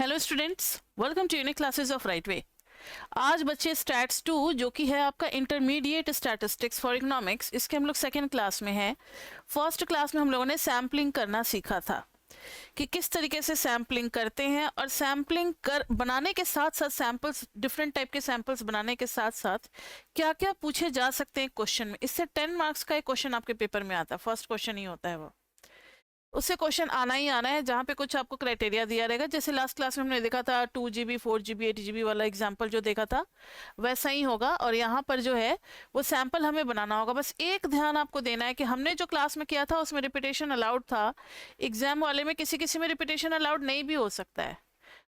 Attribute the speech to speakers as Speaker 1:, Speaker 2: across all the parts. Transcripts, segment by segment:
Speaker 1: Hello students, welcome to unique classes of right way. आज बच्चे stats 2 जो कि है आपका इंटरमीडिएट स्टैटिस्टिक्स फॉर इकोनॉमिक्स, इसके हम लोग सेकेंड क्लास में हैं। फर्स्ट क्लास में हम लोगों ने सैम्पलिंग करना सीखा था कि किस तरीके से सैम्पलिंग करते हैं, और सैम्पलिंग कर बनाने के साथ साथ सैंपल्स, डिफरेंट टाइप के सैंपल्स बनाने के साथ साथ क्या क्या पूछे जा सकते हैं क्वेश्चन में। इससे 10 मार्क्स का एक क्वेश्चन आपके पेपर में आता है, फर्स्ट क्वेश्चन ही होता है वो। उससे क्वेश्चन आना ही आना है, जहाँ पे कुछ आपको क्राइटेरिया दिया रहेगा। जैसे लास्ट क्लास में हमने देखा था 2 GB 4 GB 8 GB वाला एग्जाम्पल जो देखा था, वैसा ही होगा। और यहाँ पर जो है वो सैंपल हमें बनाना होगा। बस एक ध्यान आपको देना है कि हमने जो क्लास में किया था उसमें रिपीटेशन अलाउड था, एग्जाम वाले में किसी किसी में रिपीटेशन अलाउड नहीं भी हो सकता है।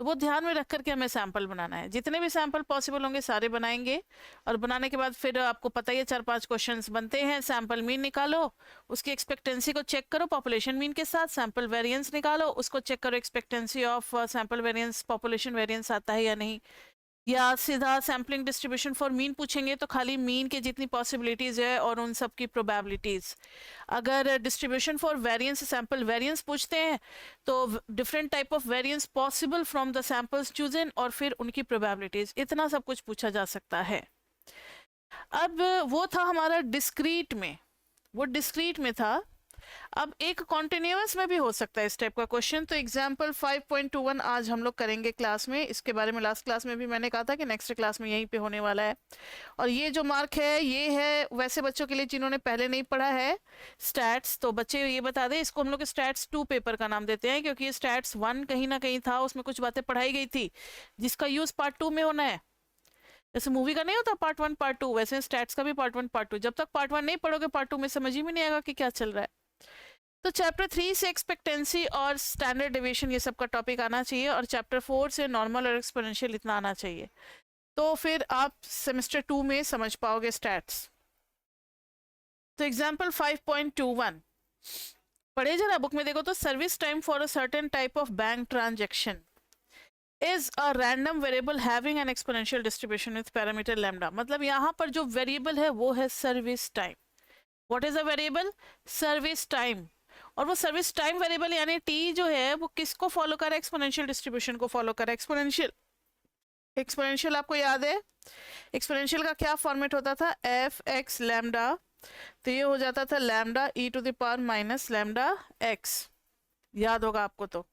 Speaker 1: तो वो ध्यान में रख करके हमें सैंपल बनाना है। जितने भी सैंपल पॉसिबल होंगे सारे बनाएंगे, और बनाने के बाद फिर आपको पता ही है 4-5 क्वेश्चंस बनते हैं। सैंपल मीन निकालो, उसकी एक्सपेक्टेंसी को चेक करो पॉपुलेशन मीन के साथ, सैंपल वेरिएंस निकालो, उसको चेक करो expectancy of sample variance population variance आता है या नहीं। या सीधा सैम्पलिंग डिस्ट्रीब्यूशन फॉर मीन पूछेंगे तो खाली मीन के जितनी पॉसिबिलिटीज है और उन सब की प्रोबेबिलिटीज। अगर distribution for variance sample variance पूछते हैं तो different type of variance possible from the samples chosen, और फिर उनकी प्रोबेबिलिटीज, इतना सब कुछ पूछा जा सकता है। अब वो था हमारा डिस्क्रीट में, वो डिस्क्रीट में था। अब एक कॉन्टिन्यूअस में भी हो सकता है इस टाइप का क्वेश्चन। तो एग्जाम्पल 5.21 आज हम लोग करेंगे क्लास में। इसके बारे में लास्ट क्लास में भी मैंने कहा था कि नेक्स्ट क्लास में यहीं पे होने वाला है। और ये जो मार्क है ये है वैसे बच्चों के लिए जिन्होंने पहले नहीं पढ़ा है स्टैट्स। तो बच्चे ये बता दें, इसको हम लोग स्टैट्स 2 पेपर का नाम देते हैं, क्योंकि ये स्टैट्स 1 कहीं ना कहीं था, उसमें कुछ बातें पढ़ाई गई थी जिसका यूज पार्ट 2 में होना है। जैसे मूवी का नहीं होता पार्ट 1 पार्ट 2, वैसे स्टैट्स का भी पार्ट 1 पार्ट 2। जब तक पार्ट 1 नहीं पढ़ोगे पार्ट 2 में समझ ही में नहीं आएगा कि क्या चल रहा है। तो चैप्टर 3 से एक्सपेक्टेंसी और स्टैंडर्ड डेविएशन ये सब का टॉपिक आना चाहिए, और चैप्टर 4 से नॉर्मल और एक्सपोनेंशियल इतना आना चाहिए। तो फिर आप सेमेस्टर 2 में समझ पाओगे स्टैट्स। तो एग्जाम्पल 5.21 पढ़े जरा बुक में देखो तो, service time for a certain type of bank transaction is a random variable having an exponential distribution with parameter lambda। मतलब यहाँ पर जो वेरिएबल है वो है service time. What is a variable? Service time. और वो सर्विस टाइम वेरिएबल यानी टी जो है वो किसको फॉलो कर रहा है? एक्सपोनेंशियल डिस्ट्रीब्यूशन को फॉलो कर रहा है। एक्सपोनेंशियल, एक्सपोनेंशियल आपको याद है एक्सपोनेंशियल का क्या फॉर्मेट होता था? F X lambda. तो ये हो जाता था lambda E to the power minus lambda X, याद होगा आपको। तो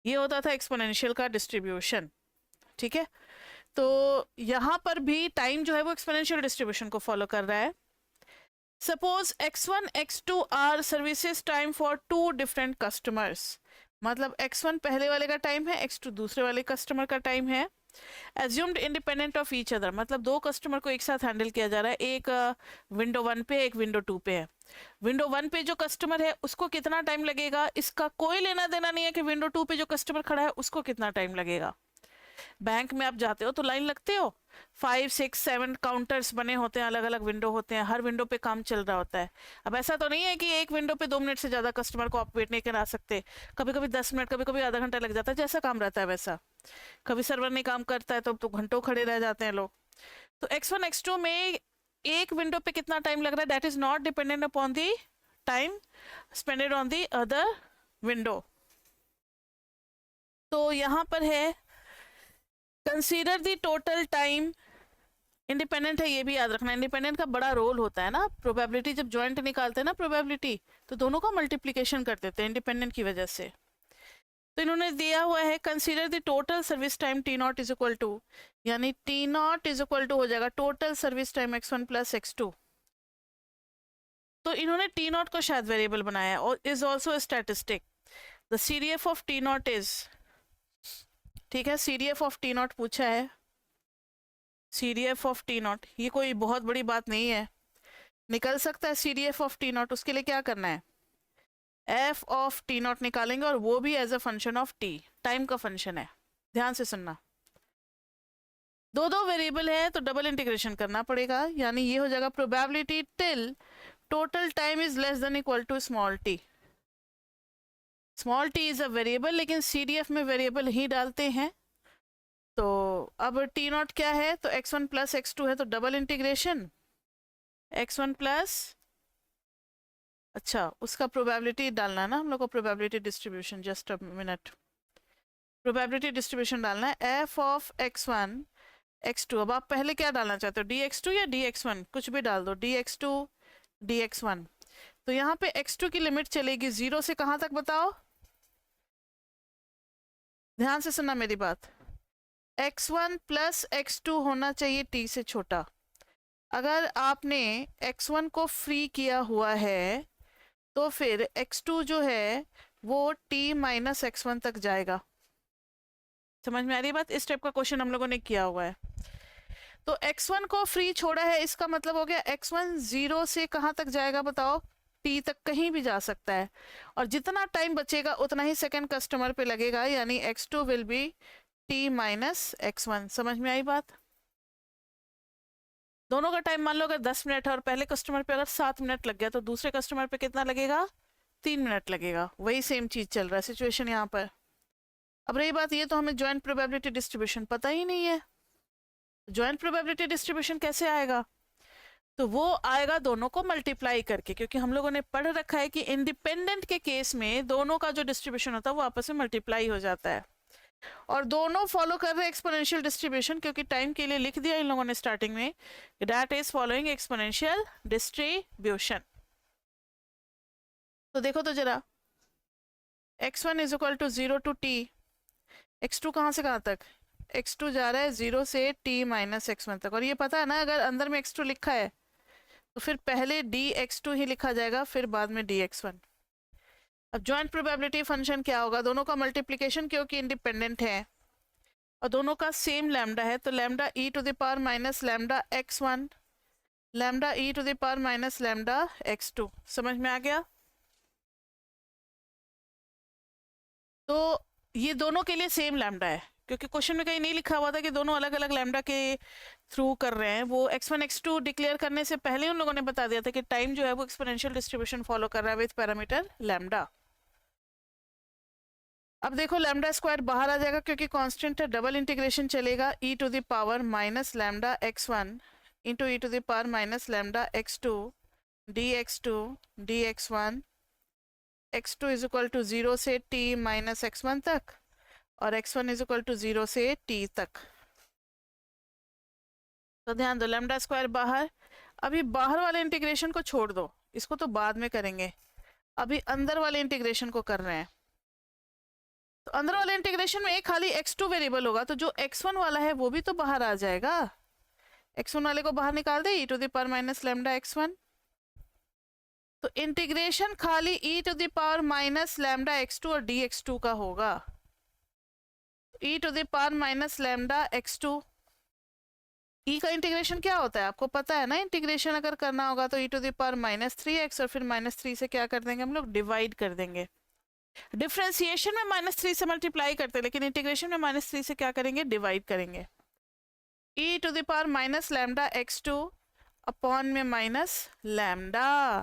Speaker 1: ये होता था एक्सपोनेंशियल का डिस्ट्रीब्यूशन, ठीक है। तो यहाँ पर भी टाइम जो है वो एक्सपोनेंशियल डिस्ट्रीब्यूशन को फॉलो कर रहा है। Suppose x1 x2 are services time for 2 different customers. मतलब x1 पहले वाले का टाइम है, x2 दूसरे वाले कस्टमर का टाइम है। Assumed independent of each other, मतलब 2 कस्टमर को एक साथ हैंडल किया जा रहा है। एक विंडो 1 पे, एक विंडो 2 पे है। विंडो 1 पे जो कस्टमर है उसको कितना टाइम लगेगा, इसका कोई लेना देना नहीं है कि विंडो 2 पे जो कस्टमर खड़ा है उसको कितना टाइम लगेगा। बैंक में आप जाते हो तो लाइन लगते हो, 5 6 7 काउंटर्स बने होते हैं, अलग अलग विंडो होते हैं, हर विंडो पे काम चल रहा होता है। अब ऐसा तो नहीं है कि एक विंडो पे 2 मिनट से ज्यादा कस्टमर को आप वेट नहीं करा सकते। कभी कभी 10 मिनट, कभी कभी आधा घंटा लग जाता है, जैसा काम रहता है वैसा। कभी सर्वर नहीं काम करता है तो घंटों खड़े रह जाते हैं लोग। तो x1 x2 में एक विंडो पे कितना टाइम लग रहा है, that is not dependent upon the time spended on the other window. तो यहाँ पर है कंसीडर दी टोटल टाइम। इंडिपेंडेंट है ये भी याद रखना, इंडिपेंडेंट का बड़ा रोल होता है ना। प्रोबेबिलिटी जब जॉइंट निकालते हैं ना प्रोबेबिलिटी, तो दोनों का मल्टीप्लीकेशन कर देते हैं इंडिपेंडेंट की वजह से। तो इन्होंने दिया हुआ है consider the total service time T naught is equal to, यानी T naught is equal to हो जाएगा total service time x1 plus x2। तो इन्होंने टी नॉट को शायद वेरिएबल बनाया है, और is also statistic. The CDF of T naught is, ठीक है, सीडीएफ ऑफ टी नॉट पूछा है। सीडीएफ ऑफ टी नॉट ये कोई बहुत बड़ी बात नहीं है, निकल सकता है सीडीएफ ऑफ टी नॉट। उसके लिए क्या करना है, एफ ऑफ टी नॉट निकालेंगे, और वो भी as a function of T, time का फंक्शन है। ध्यान से सुनना, दो वेरिएबल है तो डबल इंटीग्रेशन करना पड़ेगा, यानी ये हो जाएगा probability till total time is less than equal to small T. Small T is a variable, लेकिन सीडीएफ में वेरिएबल ही डालते हैं। तो अब टी नॉट क्या है, तो x1 प्लस x2 है, तो डबल इंटीग्रेशन x1 प्लस, अच्छा उसका प्रोबेबिलिटी डालना है ना हम लोग को, probability distribution, just a minute. Probability distribution डालना है एफ ऑफ x1 x2। अब आप पहले क्या डालना चाहते हो, dx2 या dx1, कुछ भी डाल दो, dx2 dx1। तो यहाँ पे x2 की लिमिट चलेगी 0 से कहाँ तक बताओ, ध्यान से सुनना मेरी बात। x1 प्लस x2 होना चाहिए t से छोटा। अगर आपने x1 को फ्री किया हुआ है तो फिर x2 जो है वो t माइनस x1 तक जाएगा। समझ में आ रही है बात? इस टाइप का क्वेश्चन हम लोगों ने किया हुआ है। तो x1 को फ्री छोड़ा है, इसका मतलब हो गया x1 0 से कहाँ तक जाएगा बताओ, t तक कहीं भी जा सकता है। और जितना टाइम बचेगा उतना ही सेकंड कस्टमर पे लगेगा, यानी x2 will be t minus x1। समझ में आई बात? दोनों का टाइम मान लो अगर 10 मिनट है और पहले कस्टमर पे अगर 7 मिनट लग गया तो दूसरे कस्टमर पे कितना लगेगा, 3 मिनट लगेगा। वही सेम चीज चल रहा है सिचुएशन यहाँ पर। अब रही बात ये, तो हमें ज्वाइंट प्रोबेबिलिटी डिस्ट्रीब्यूशन पता ही नहीं है। ज्वाइंट प्रोबेबिलिटी डिस्ट्रीब्यूशन कैसे आएगा, तो वो आएगा दोनों को मल्टीप्लाई करके, क्योंकि हम लोगों ने पढ़ रखा है कि इंडिपेंडेंट के केस में दोनों का जो डिस्ट्रीब्यूशन होता है वो आपस में मल्टीप्लाई हो जाता है। और दोनों फॉलो कर रहे हैं एक्सपोनेंशियल डिस्ट्रीब्यूशन, क्योंकि टाइम के लिए लिख दिया इन लोगों ने स्टार्टिंग में, that is following exponential distribution. तो देखो तो जरा, x1 is equal to 0 to t, x2 कहाँ से कहाँ तक, x2 जा रहा है 0 से t माइनस x1 तक। और ये पता है ना, अगर अंदर में x2 लिखा है तो फिर पहले dx2 ही लिखा जाएगा, फिर बाद में dx1। अब ज्वाइंट प्रोबेबिलिटी फंक्शन क्या होगा, दोनों का मल्टीप्लिकेशन क्योंकि इंडिपेंडेंट है और दोनों का सेम लैम्डा है, तो lambda e to the power minus lambda x1 lambda e to the power minus lambda x2। समझ में आ गया? तो ये दोनों के लिए सेम लैम्डा है, क्योंकि क्वेश्चन में कहीं नहीं लिखा हुआ था कि दोनों अलग अलग लैम्डा के थ्रू कर रहे हैं। वो x1 x2 डिक्लेयर करने से पहले उन लोगों ने बता दिया था कि टाइम जो है वो एक्सपोनेंशियल डिस्ट्रीब्यूशन फॉलो कर रहा है विद पैरामीटर लैम्डा। अब देखो लैम्डा स्क्वायर बाहर आ जाएगा क्योंकि कांस्टेंट है, डबल इंटीग्रेशन चलेगा e to the power minus lambda x1 into e to the power minus lambda x2 dx2 dx1। x2 is equal to 0 से t माइनस x1 तक और x1 इज इक्वल टू 0 से t तक। तो ध्यान दो, lambda square बाहर। अभी बाहर वाले इंटीग्रेशन को छोड़ दो, इसको तो बाद में करेंगे, अभी अंदर वाले इंटीग्रेशन को कर रहे हैं। तो अंदर वाले इंटीग्रेशन में एक खाली x2 वेरिएबल होगा, तो जो x1 वाला है वो भी तो बाहर आ जाएगा। x1 वाले को बाहर निकाल दे, e to the power minus lambda x1। तो इंटीग्रेशन खाली e to the power minus lambda x2 और dx2 का होगा। e to the power minus lambda x2, e का इंटीग्रेशन क्या होता है आपको पता है ना, इंटीग्रेशन अगर करना होगा तो e to the power minus 3x और फिर माइनस 3 से क्या कर देंगे हम लोग, डिवाइड कर देंगे। डिफरेंशिएशन में माइनस 3 से मल्टीप्लाई करते हैं, लेकिन इंटीग्रेशन में माइनस 3 से क्या करेंगे, डिवाइड करेंगे। e to the power minus lambda x2 upon में माइनस लैम्डा,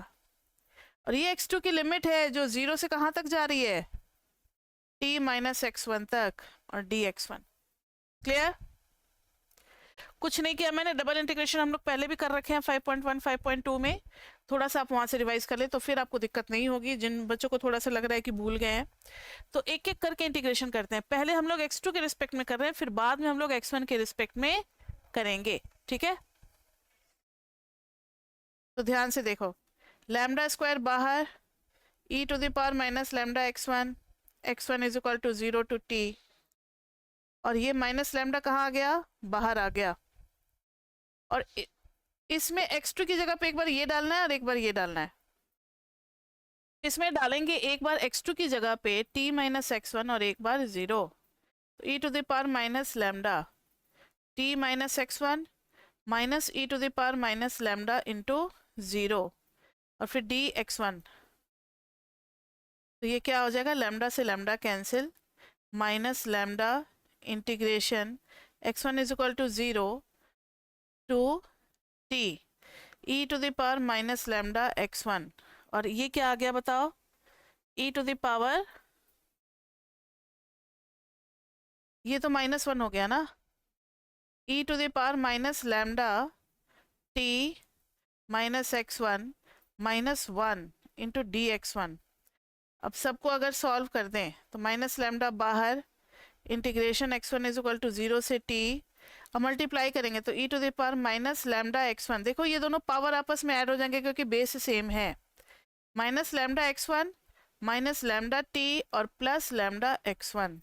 Speaker 1: और ये x2 की लिमिट है जो 0 से कहाँ तक जा रही है, t माइनस x1 तक और dx1। क्लियर? कुछ नहीं किया मैंने, डबल इंटीग्रेशन हम लोग पहले भी कर रखे हैं 5.1 5.2 में। थोड़ा सा आप वहां से रिवाइज कर ले तो फिर आपको दिक्कत नहीं होगी, जिन बच्चों को थोड़ा सा लग रहा है कि भूल गए हैं। तो एक एक करके इंटीग्रेशन करते हैं, पहले हम लोग x2 के रिस्पेक्ट में कर रहे हैं, फिर बाद में हम लोग x1 के रिस्पेक्ट में करेंगे। ठीक है, तो ध्यान से देखो, लैम्डा स्क्वायर बाहर, e to the power minus lambda x1 x1 is equal to 0 to t, और ये माइनस लैम्डा कहाँ आ गया, बाहर आ गया। और इसमें x2 की जगह पे एक बार ये डालना है और एक बार ये डालना है। इसमें डालेंगे एक बार x2 की जगह पे t माइनस x1 और एक बार 0, तो e to the power minus lambda t minus x1 minus e to the power minus lambda into 0 और फिर dx1। तो ये क्या हो जाएगा, लैम्डा से lambda cancel, minus lambda integration x1 is equal to 0 to t e to the power minus lambda x1, और ये क्या आ गया बताओ, e टू द पावर, ये तो -1 हो गया ना, e to the power minus lambda t minus x1 minus 1 into dx1। अब सबको अगर सॉल्व कर दें तो माइनस लैम्डा बाहर, integration x1 is equal to 0 से t, अब मल्टीप्लाई करेंगे तो e to the power minus lambda x1, देखो ये दोनों पावर आपस में ऐड हो जाएंगे क्योंकि बेस सेम है, minus lambda x1 minus lambda t और plus lambda x1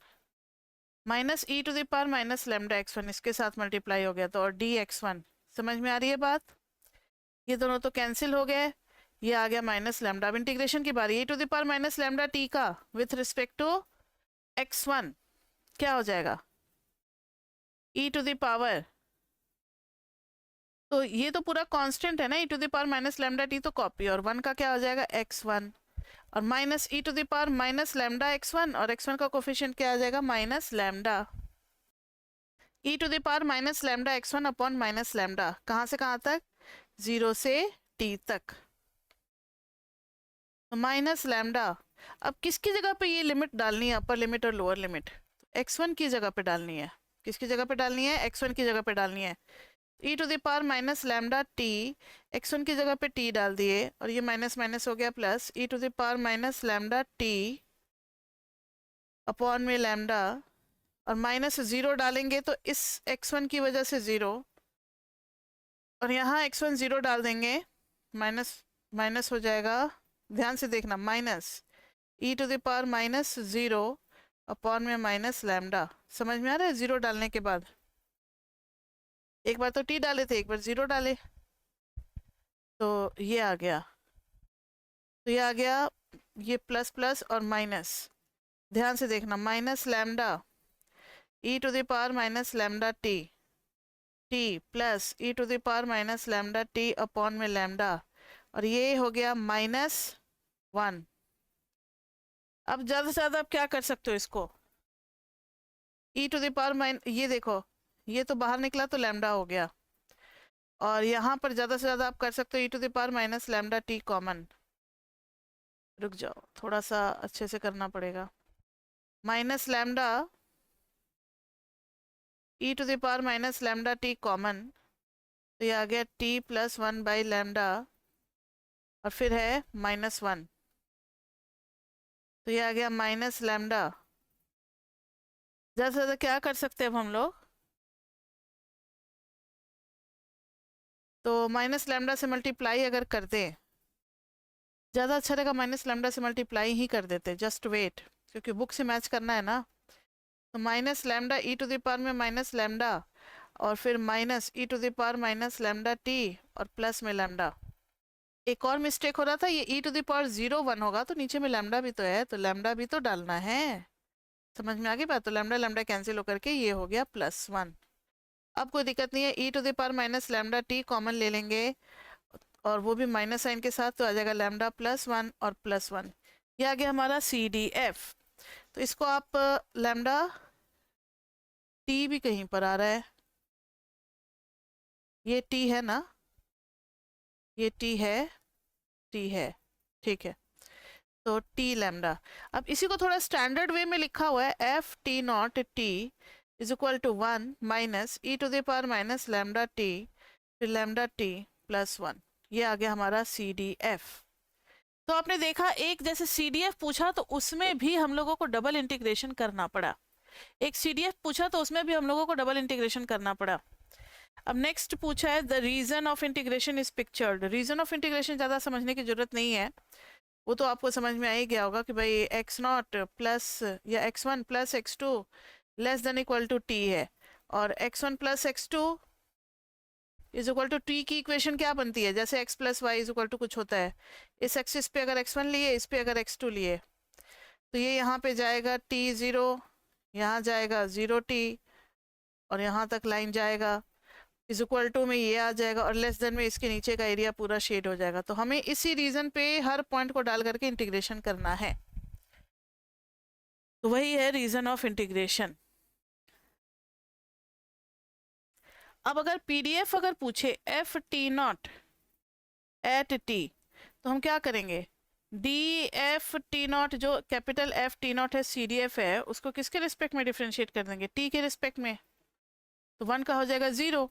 Speaker 1: minus e to the power minus lambda x1, इसके साथ मल्टीप्लाई हो गया तो और dx1। समझ में आ रही है बात? ये दोनों तो कैंसिल हो गए, ये आ गया माइनस लैम्डा। अब इंटीग्रेशन की बारी, e to the power minus lambda t का विथ रिस्पेक्ट टू x1 क्या हो जाएगा, e टू द पावर, तो ये तो पूरा कांस्टेंट है ना, e to the power minus lambda t तो कॉपी, और 1 का क्या हो जाएगा x1, और minus e to the power minus lambda x1, और x1 का कोफिशिएंट क्या आ जाएगा minus lambda, e to the power minus lambda x1 upon minus lambda, कहाँ से कहाँ तक, 0 से t तक, तो माइनस लैम्डा। अब किसकी जगह पे ये लिमिट डालनी है, अपर लिमिट और लोअर लिमिट, x1 की जगह पे डालनी है, किसकी जगह पे डालनी है, x1 की जगह पे डालनी है, e to the power minus lambda t, x1 की जगह पे t डाल दिए और ये माइनस माइनस हो गया plus, e to the power minus lambda t upon में लैम्डा, और माइनस 0 डालेंगे तो इस x1 की वजह से 0, और यहाँ x1 0 डाल देंगे, माइनस माइनस हो जाएगा, ध्यान से देखना, minus e to the power minus 0 upon में माइनस लैम्डा। समझ में आ रहा है? 0 डालने के बाद एक बार तो t डाले थे, एक बार 0 डाले, तो ये आ गया, तो ये आ गया, ये प्लस प्लस और माइनस, ध्यान से देखना, minus lambda e to the power minus lambda t, t plus e to the power minus lambda t upon में लैम्डा, और ये हो गया -1। अब ज़्यादा से ज़्यादा आप क्या कर सकते हो इसको, e टू द पावर ये देखो, ये तो बाहर निकला तो लैम्डा हो गया, और यहाँ पर ज़्यादा से ज़्यादा आप कर सकते हो e to the power minus lambda t common, रुक जाओ थोड़ा सा अच्छे से करना पड़ेगा, minus lambda e to the power minus lambda t common, तो ये आ गया t प्लस 1 बाई लैम्डा, और फिर है -1, तो ये आ गया माइनस लैम्डा। ज़्यादा से ज़्यादा क्या कर सकते हैं अब हम लोग, तो माइनस लैम्डा से मल्टीप्लाई अगर कर दें, ज़्यादा अच्छा रहेगा, माइनस लैम्डा से मल्टीप्लाई ही कर देते, जस्ट वेट, क्योंकि बुक से मैच करना है ना, तो minus lambda e to the power में माइनस लैम्डा, और फिर minus e to the power minus lambda t और प्लस में लैम्डा। एक और मिस्टेक हो रहा था, ये e टू द पावर 0 1 होगा तो नीचे में लैम्डा भी तो है, तो लैम्डा भी तो डालना है, समझ में आ गई बात, तो लैम्डा लैम्डा कैंसिल होकर के ये हो गया +1। अब कोई दिक्कत नहीं है, e to the power minus lambda t common ले लेंगे, और वो भी माइनस साइन के साथ, तो आ जाएगा लैम्डा +1 और +1, ये आ गया हमारा CDF। तो इसको आप लैम्डा t भी कहीं पर आ रहा है, ये t है ना, ये t है, ठीक है, तो t लैम्डा। अब इसी को थोड़ा स्टैंडर्ड वे में लिखा हुआ है, F T naught t is equal to 1 minus e to the power minus lambda t फिर लैम्डा t +1, ये आ गया हमारा CDF। तो आपने देखा, एक जैसे CDF पूछा तो उसमें भी हम लोगों को डबल इंटीग्रेशन करना पड़ा, एक CDF पूछा तो उसमें भी हम लोगों को डबल इंटीग्रेशन करना पड़ा। अब नेक्स्ट पूछा है the region of integration is pictured, region of integration ज़्यादा समझने की जरूरत नहीं है, वो तो आपको समझ में आ ही गया होगा कि भाई x0 प्लस या x1 plus x2 less than equal to t है, और x1 plus x2 is equal to t की इक्वेशन क्या बनती है, जैसे x plus y is equal to कुछ होता है, इस एक्सिस पे अगर x1 लिए, इस पे अगर x2 लिए, तो ये यहाँ पे जाएगा t0, यहाँ जाएगा 0t, और यहाँ तक लाइन जाएगा, इज इक्वल टू में ये आ जाएगा, और लेस देन में इसके नीचे का एरिया पूरा शेड हो जाएगा। तो हमें इसी रीजन पे हर पॉइंट को डाल करके इंटीग्रेशन करना है, तो वही है रीजन ऑफ इंटीग्रेशन। अब अगर PDF अगर पूछे F T not at t, तो हम क्या करेंगे, DF_T0 जो कैपिटल F_T0 है, CDF है, उसको किसके रिस्पेक्ट में डिफ्रेंशिएट कर देंगे, t के रिस्पेक्ट में, तो 1 का हो जाएगा 0,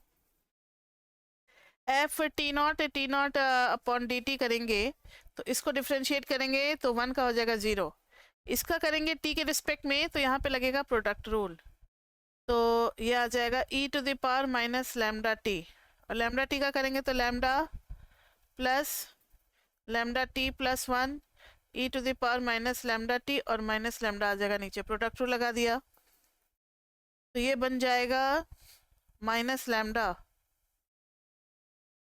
Speaker 1: F_T0 T0 अपॉन dt करेंगे, तो इसको डिफ्रेंशिएट करेंगे तो 1 का हो जाएगा 0, इसका करेंगे टी के रिस्पेक्ट में, तो यहाँ पे लगेगा प्रोडक्ट रूल, तो ये आ जाएगा E to the power minus lambda T, और लैम्डा टी का करेंगे तो lambda plus lambda T plus 1 E to the power minus lambda T, और माइनस लैम्डा आ जाएगा नीचे, प्रोडक्ट रूल लगा दिया, तो ये बन जाएगा माइनस लैम्डा,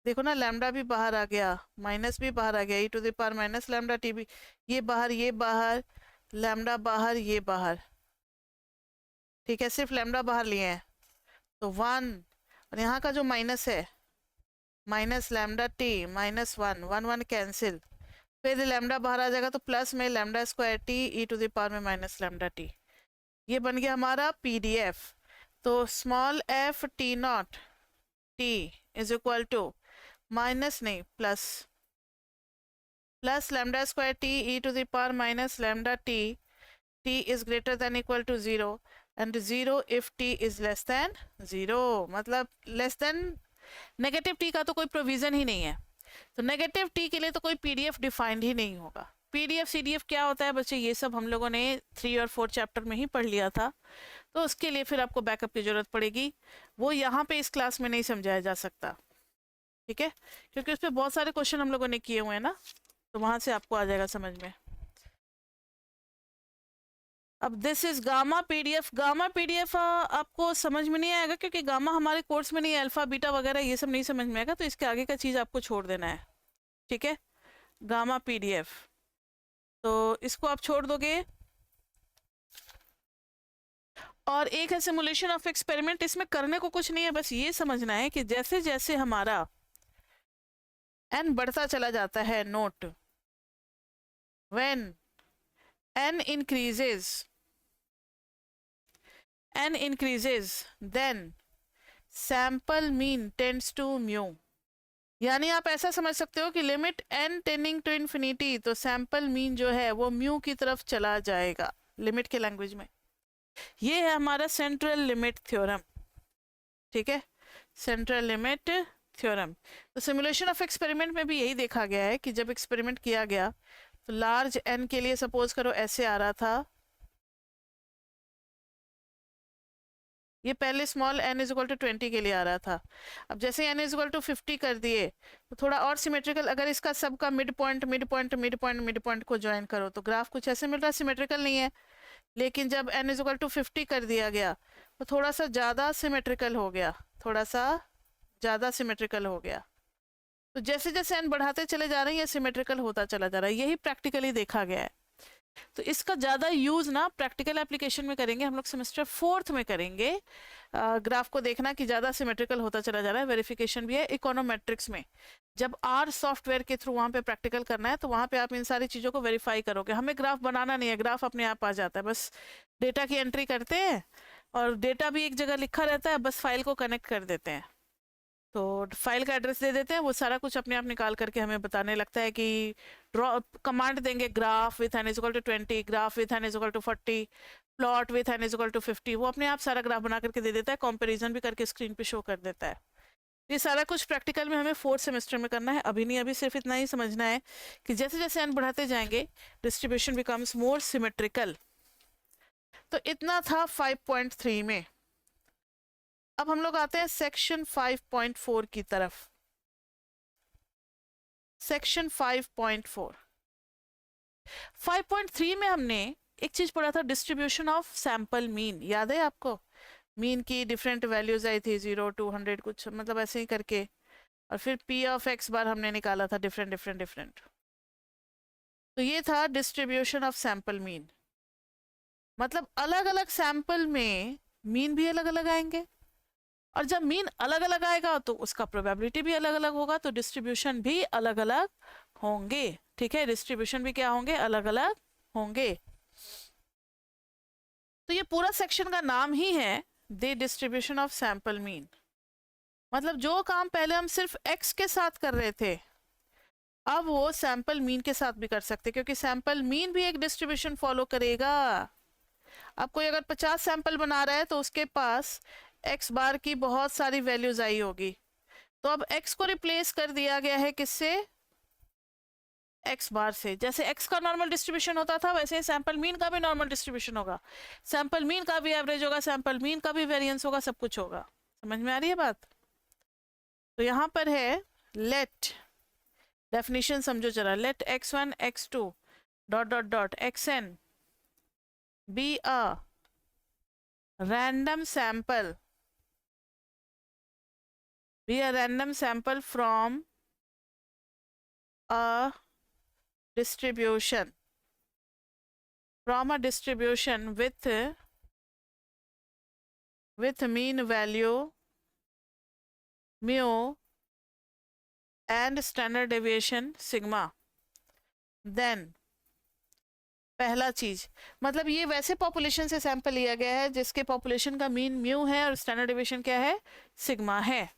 Speaker 1: देखो ना लैम्डा भी बाहर आ गया, माइनस भी बाहर आ गया, E to the power minus lambda T भी, ये बाहर लैम्डा बाहर, ये बाहर, ठीक है, सिर्फ लैम्डा बाहर लिए हैं, तो 1, और यहाँ का जो माइनस है minus lambda T minus 1, 1 1 cancel, फिर लैम्डा बाहर आ जाएगा, तो प्लस में lambda square T E to the power में माइनस लैम्डा टी, ये बन गया हमारा पीडीएफ। तो small F T naught T is equal to minus नहीं plus lambda square T E to the power minus lambda T, T is greater than equal to 0 and 0 if T is less then 0, मतलब less than negative T का तो कोई provision ही नहीं है, तो negative T के लिए तो कोई पीडीएफ डिफाइंड ही नहीं होगा। पीडीएफ सीडीएफ क्या होता है बच्चे, ये सब हम लोगों ने 3 और 4 चैप्टर में ही पढ़ लिया था, तो उसके लिए फिर आपको बैकअप की जरूरत पड़ेगी, वो यहाँ पे इस क्लास में नहीं समझाया जा सकता, ठीक है, क्योंकि उस पर बहुत सारे क्वेश्चन हम लोगों ने किए हुए हैं ना, तो वहां से आपको आ जाएगा समझ में। अब दिस इज गामा पीडीएफ आपको समझ में नहीं आएगा, क्योंकि गामा हमारे कोर्स में नहीं है, अल्फा बीटा वगैरह ये सब नहीं समझ में आएगा, तो इसके आगे का चीज आपको छोड़ देना है, ठीक है, गामा पीडीएफ, तो इसको आप छोड़ दोगे। और एक है सिमुलेशन ऑफ एक्सपेरिमेंट, इसमें करने को कुछ नहीं है, बस ये समझना है कि जैसे जैसे हमारा n बढ़ता चला जाता है, note when n increases then sample mean tends to mu, यानी आप ऐसा समझ सकते हो कि limit n tending to infinity, तो सैंपल मीन जो है वो म्यू की तरफ चला जाएगा लिमिट के लैंग्वेज में, ये है हमारा सेंट्रल लिमिट थ्योरम, ठीक है, सेंट्रल लिमिट थ्योरम। तो सिमुलेशन ऑफ एक्सपेरिमेंट में भी यही देखा गया है कि जब एक्सपेरिमेंट किया गया तो लार्ज एन के लिए सपोज करो ऐसे आ रहा था, ये पहले small n is equal to 20 के लिए आ रहा था, अब जैसे n इज इक्वल टू 50 कर दिए तो थोड़ा और सिमेट्रिकल, अगर इसका सबका मिड पॉइंट को ज्वाइन करो तो ग्राफ कुछ ऐसे मिल रहा है, सिमेट्रिकल नहीं है, लेकिन जब n इज इक्वल टू 50 कर दिया गया तो थोड़ा सा ज़्यादा सिमेट्रिकल हो गया, थोड़ा सा ज़्यादा सिमेट्रिकल हो गया, तो जैसे जैसे n बढ़ाते चले जा रहे हैं ये सिमेट्रिकल होता चला जा रहा है, यही प्रैक्टिकली देखा गया है। तो इसका ज़्यादा यूज़ ना प्रैक्टिकल एप्लीकेशन में करेंगे हम लोग, सेमेस्टर 4th में करेंगे, ग्राफ को देखना कि ज़्यादा सिमेट्रिकल होता चला जा रहा है, वेरिफिकेशन भी है इकोनोमेट्रिक्स में, जब आर सॉफ्टवेयर के थ्रू वहाँ पे प्रैक्टिकल करना है तो वहाँ पे आप इन सारी चीज़ों को वेरीफाई करोगे, हमें ग्राफ बनाना नहीं है, ग्राफ अपने आप आ जाता है, बस डेटा की एंट्री करते हैं और डेटा भी एक जगह लिखा रहता है, बस फाइल को कनेक्ट कर देते हैं, तो फाइल का एड्रेस दे देते हैं, वो सारा कुछ अपने आप निकाल करके हमें बताने लगता है कि ड्रॉ कमांड देंगे graph with n is equal to 20, graph with n is equal to 40, plot with n is equal to 50, वो अपने आप सारा ग्राफ बना करके दे देता है, कंपैरिजन भी करके स्क्रीन पे शो कर देता है। ये सारा कुछ प्रैक्टिकल में हमें 4th सेमेस्टर में करना है, अभी नहीं, अभी सिर्फ इतना ही समझना है कि जैसे जैसे एन बढ़ाते जाएंगे डिस्ट्रीब्यूशन बिकम्स मोर सिमेट्रिकल। तो इतना था 5.3 में। अब हम लोग आते हैं सेक्शन 5.4 की तरफ। सेक्शन 5.4 5.3 में हमने एक चीज पढ़ा था, डिस्ट्रीब्यूशन ऑफ सैंपल मीन, याद है आपको? मीन की डिफरेंट वैल्यूज आई थी, 0 to 100 कुछ मतलब ऐसे ही करके, और फिर पी ऑफ एक्स बार हमने निकाला था डिफरेंट। तो ये था डिस्ट्रीब्यूशन ऑफ सैंपल मीन, मतलब अलग अलग सैंपल में मीन भी अलग अलग आएंगे, और जब मीन अलग अलग आएगा तो उसका प्रोबेबिलिटी भी अलग अलग होगा, तो डिस्ट्रीब्यूशन भी अलग अलग होंगे, ठीक है, डिस्ट्रीब्यूशन भी क्या होंगे, अलग अलग होंगे। तो ये पूरा सेक्शन का नाम ही है the distribution of sample mean, मतलब जो काम पहले हम सिर्फ एक्स के साथ कर रहे थे अब वो सैंपल मीन के साथ भी कर सकते, क्योंकि सैंपल मीन भी एक डिस्ट्रीब्यूशन फॉलो करेगा। अब कोई अगर 50 सैंपल बना रहा है तो उसके पास एक्स बार की बहुत सारी वैल्यूज आई होगी, तो अब एक्स को रिप्लेस कर दिया गया है किससे, एक्स बार से। जैसे एक्स का नॉर्मल डिस्ट्रीब्यूशन होता था वैसे ही सैंपल मीन का भी नॉर्मल डिस्ट्रीब्यूशन होगा, सैंपल मीन का भी एवरेज होगा, सैंपल मीन का भी वेरिएंस होगा, सब कुछ होगा। समझ में आ रही है बात? तो यहाँ पर है लेट, डेफिनेशन समझो जरा, let x1 x2 dot dot dot xn be a random sample, be a random sample from a distribution, with mean value mu and standard deviation sigma, then पहला चीज, मतलब ये वैसे पॉपुलेशन से सैंपल लिया गया है जिसके पॉपुलेशन का मीन म्यू है और स्टैंडर्ड डेविएशन क्या है, सिग्मा है।